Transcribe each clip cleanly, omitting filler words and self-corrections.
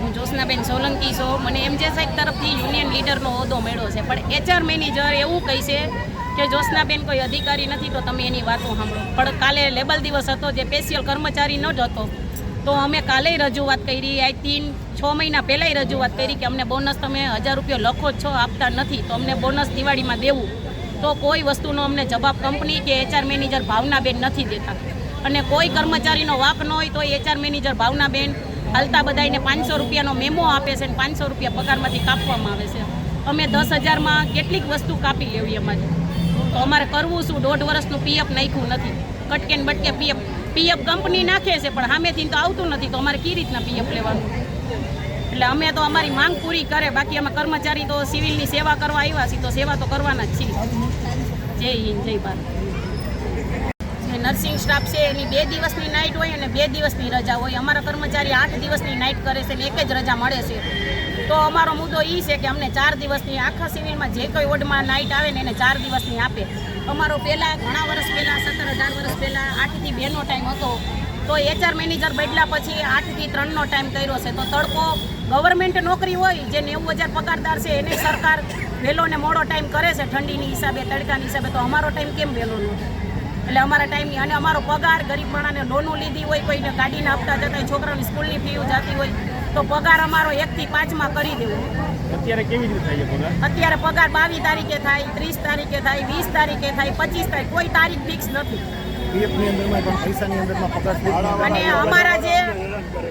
હું જ્યોત્સનાબેન સોલંકી છું. મને એમજે સાહેબ તરફથી યુનિયન લીડરનો હોદ્દો મળ્યો છે, પણ HR મેનેજર એવું કહેશે કે જ્યોત્સનાબેન કોઈ અધિકારી નથી, તો તમે એની વાતો સાંભળો. પણ કાલે લેબલ દિવસ હતો, જે સ્પેશિયલ કર્મચારી ન જ હતો, તો અમે કાલે રજૂઆત કરી. આઈ 6 મહિના પહેલાંય રજૂઆત કરી કે અમને બોનસ તમે 1000 રૂપિયા લખો છો, આપતા નથી, તો અમને બોનસ દિવાળીમાં દેવું. તો કોઈ વસ્તુનો અમને જવાબ કંપની કે HR મેનેજર ભાવનાબેન નથી દેતા. અને કોઈ કર્મચારીનો વાક ન હોય તો HR મેનેજર ભાવનાબેન હાલતા બધાને 500 રૂપિયાનો મેમો આપે છે અને 500 રૂપિયા પગારમાંથી કાપવામાં આવે છે. અમે 10,000માં કેટલીક વસ્તુ કાપી લેવી અમારે, તો અમારે કરવું શું? 1.5 વર્ષનું PF નાખ્યું નથી, કટકે ને બટકે PF કંપની નાખે છે, પણ સામેથી તો આવતું નથી, તો અમારે કઈ રીતના PF લેવાનું? એટલે અમે તો અમારી માંગ પૂરી કરે, બાકી અમે કર્મચારી તો સિવિલની સેવા કરવા આવ્યા છીએ, તો સેવા તો કરવાના જ છીએ. જય હિન્દ, જય ભારત. નર્સિંગ સ્ટાફ છે એની 2 દિવસની નાઇટ હોય અને 2 દિવસની રજા હોય. અમારા કર્મચારી 8 દિવસની નાઇટ કરે છે અને 1 જ રજા મળે છે. તો અમારો મુદ્દો એ છે કે અમને 4 દિવસની આખા સિવિલમાં જે કોઈ વોર્ડમાં નાઇટ આવે ને એને 4 દિવસની આપે. અમારો પહેલાં ઘણા વર્ષ પહેલાં 17,000 વર્ષ પહેલાં 8 થી 2નો ટાઈમ હતો, તો HR મેનેજર બદલા પછી 8 થી 3નો ટાઈમ કર્યો છે. તો તડકો ગવર્મેન્ટ નોકરી હોય, જે 90,000 પગારદાર છે, એને સરકાર વહેલો ને મોડો ટાઈમ કરે છે ઠંડીની હિસાબે, તડકાની હિસાબે, તો અમારો ટાઈમ કેમ વહેલો નથી? એટલે અમારા ટાઈમની અને અમારો પગાર ગરીબ માણસને લોનો લીધી હોય, કોઈને ગાડીના હપ્તા જતા હોય, છોકરાની સ્કૂલની ફી જતી હોય, તો પગાર અમારો 1 થી 5માં કરી દેવો. અત્યારે કેવી રીતે થાય પગાર? અત્યારે પગાર 22 તારીખે થાય, 30 તારીખે થાય, 20 તારીખે થાય, 25 તારીખ, કોઈ તારીખ ફિક્સ નથી. અને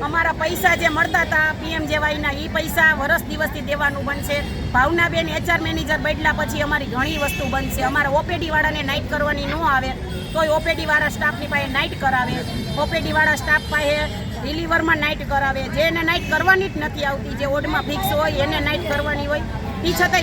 અમારા પૈસા જે મળતા હતા PMJYના, એ પૈસા વર્ષ દિવસથી દેવાનું બનશે. ભાવનાબેન HR મેનેજર બદલા પછી અમારી ઘણી વસ્તુ બનશે. અમારા OPD વાળાને નાઇટ કરવાની ન આવે, તોય OPD વાળા સ્ટાફની પાસે નાઇટ કરાવે, OPD વાળા સ્ટાફ પાસે ડિલિવરમાં નાઇટ કરાવે. જેને નાઇટ કરવાની જ નથી આવતી, જે વોર્ડમાં ફિક્સ હોય એને નાઇટ કરવાની હોય, એ છતાંય